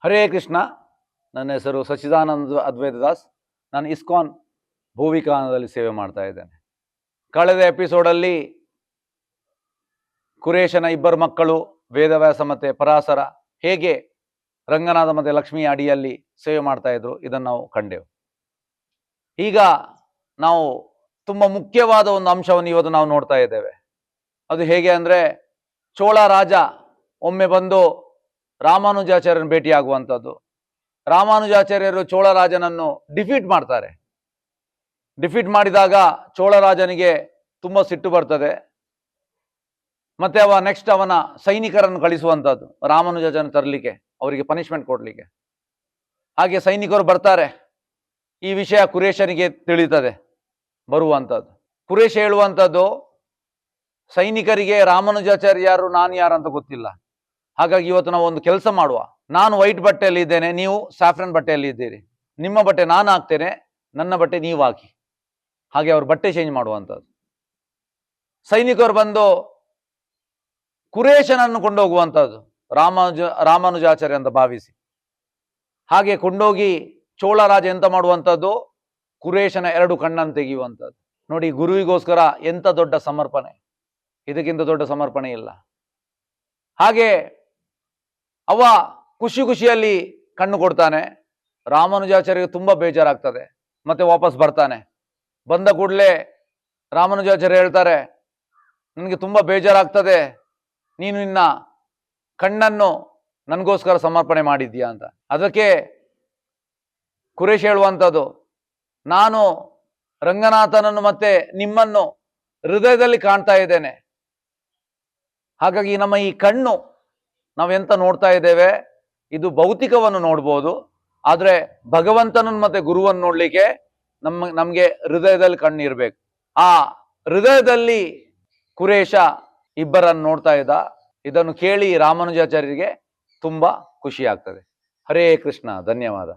ಹರೇ ಕೃಷ್ಣ. ನನ್ನ ಹೆಸರು ಸಚ್ಚಿದಾನಂದ ಅದ್ವೈತ ದಾಸ್. ನಾನು ಇಸ್ಕಾನ್ ಭೂವಿಕಾನದಲ್ಲಿ ಸೇವೆ ಮಾಡ್ತಾ ಇದ್ದೇನೆ. ಕಳೆದ ಎಪಿಸೋಡಲ್ಲಿ ಕುರೇಶನ ಇಬ್ಬರು ಮಕ್ಕಳು ವೇದವ್ಯಾಸ ಮತ್ತು ಪರಾಸರ ಹೇಗೆ ರಂಗನಾಥ ಮತ್ತು ಲಕ್ಷ್ಮಿಯ ಅಡಿಯಲ್ಲಿ ಸೇವೆ ಮಾಡ್ತಾ ಇದ್ರು ಇದನ್ನು ನಾವು ಕಂಡೆವು. ಈಗ ನಾವು ತುಂಬ ಮುಖ್ಯವಾದ ಒಂದು ಅಂಶವನ್ನು ಇವತ್ತು ನಾವು ನೋಡ್ತಾ ಇದ್ದೇವೆ. ಅದು ಹೇಗೆ ಅಂದರೆ, ಚೋಳ ರಾಜ ಒಮ್ಮೆ ಬಂದು ರಾಮಾನುಜಾಚಾರ್ಯನ ಭೇಟಿಯಾಗುವಂಥದ್ದು. ರಾಮಾನುಜಾಚಾರ್ಯರು ಚೋಳ ರಾಜನನ್ನು ಡಿಫೀಟ್ ಮಾಡ್ತಾರೆ. ಡಿಫೀಟ್ ಮಾಡಿದಾಗ ಚೋಳ ರಾಜನಿಗೆ ತುಂಬ ಸಿಟ್ಟು ಬರ್ತದೆ. ಮತ್ತೆ ಅವನ ಸೈನಿಕರನ್ನು ಕಳಿಸುವಂಥದ್ದು ರಾಮಾನುಜಾಚಾರ್ಯನ ತರಲಿಕ್ಕೆ, ಅವರಿಗೆ ಪನಿಷ್ಮೆಂಟ್ ಕೊಡಲಿಕ್ಕೆ. ಹಾಗೆ ಸೈನಿಕರು ಬರ್ತಾರೆ. ಈ ವಿಷಯ ಕುರೇಶನಿಗೆ ತಿಳಿತದೆ ಬರುವಂಥದ್ದು. ಕುರೇಶ ಹೇಳುವಂಥದ್ದು, ಸೈನಿಕರಿಗೆ ರಾಮಾನುಜಾಚಾರ್ಯ ಯಾರು ನಾನು ಯಾರು ಅಂತ ಗೊತ್ತಿಲ್ಲ. ಹಾಗಾಗಿ ಇವತ್ತು ನಾವು ಒಂದು ಕೆಲಸ ಮಾಡುವ. ನಾನು ವೈಟ್ ಬಟ್ಟೆಯಲ್ಲಿ ಇದ್ದೇನೆ, ನೀವು ಸ್ಯಾಫ್ರನ್ ಬಟ್ಟೆಯಲ್ಲಿ ಇದ್ದೀರಿ. ನಿಮ್ಮ ಬಟ್ಟೆ ನಾನು ಹಾಕ್ತೇನೆ, ನನ್ನ ಬಟ್ಟೆ ನೀವು ಹಾಕಿ. ಹಾಗೆ ಅವರು ಬಟ್ಟೆ ಚೇಂಜ್ ಮಾಡುವಂಥದ್ದು. ಸೈನಿಕರು ಬಂದು ಕುರೇಶನನ್ನು ಕೊಂಡೋಗುವಂಥದ್ದು ರಾಮಾನುಜಾಚಾರ್ಯ ಅಂತ ಭಾವಿಸಿ. ಹಾಗೆ ಕೊಂಡೋಗಿ ಚೋಳ ರಾಜ ಎಂತ ಮಾಡುವಂಥದ್ದು, ಕುರೇಶನ 2 ಕಣ್ಣನ್ನು ತೆಗೆಯುವಂಥದ್ದು. ನೋಡಿ, ಗುರುವಿಗೋಸ್ಕರ ಎಂಥ ದೊಡ್ಡ ಸಮರ್ಪಣೆ, ಇದಕ್ಕಿಂತ ದೊಡ್ಡ ಸಮರ್ಪಣೆ ಇಲ್ಲ. ಹಾಗೆ ಅವ ಖುಷಿ ಖುಷಿಯಲ್ಲಿ ಕಣ್ಣು ಕೊಡ್ತಾನೆ. ರಾಮಾನುಜಾಚಾರ್ಯಗೆ ತುಂಬ ಬೇಜಾರಾಗ್ತದೆ. ಮತ್ತೆ ವಾಪಸ್ ಬರ್ತಾನೆ. ಬಂದ ಕೂಡಲೇ ರಾಮಾನುಜಾಚಾರ್ಯ ಹೇಳ್ತಾರೆ, ನನಗೆ ತುಂಬ ಬೇಜಾರಾಗ್ತದೆ, ನೀನು ನಿನ್ನ ಕಣ್ಣನ್ನು ನನಗೋಸ್ಕರ ಸಮರ್ಪಣೆ ಮಾಡಿದ್ದೀಯಾ ಅಂತ. ಅದಕ್ಕೆ ಕುರೇಶ್ ಹೇಳುವಂಥದ್ದು, ನಾನು ರಂಗನಾಥನನ್ನು ಮತ್ತೆ ನಿಮ್ಮನ್ನು ಹೃದಯದಲ್ಲಿ ಕಾಣ್ತಾ ಇದ್ದೇನೆ. ಹಾಗಾಗಿ ನಮ್ಮ ಈ ಕಣ್ಣು ನಾವೆಂತ ನೋಡ್ತಾ ಇದ್ದೇವೆ, ಇದು ಭೌತಿಕವನ್ನು ನೋಡ್ಬೋದು, ಆದರೆ ಭಗವಂತನನ್ನು ಮತ್ತೆ ಗುರುವನ್ನು ನೋಡ್ಲಿಕ್ಕೆ ನಮಗೆ ಹೃದಯದಲ್ಲಿ ಕಣ್ಣು ಇರಬೇಕು. ಆ ಹೃದಯದಲ್ಲಿ ಕುರೇಶ ಇಬ್ಬರನ್ನು ನೋಡ್ತಾ ಇದ್ದ. ಇದನ್ನು ಕೇಳಿ ರಾಮಾನುಜಾಚಾರ್ಯರಿಗೆ ತುಂಬ ಖುಷಿ ಆಗ್ತದೆ. ಹರೇ ಕೃಷ್ಣ. ಧನ್ಯವಾದ.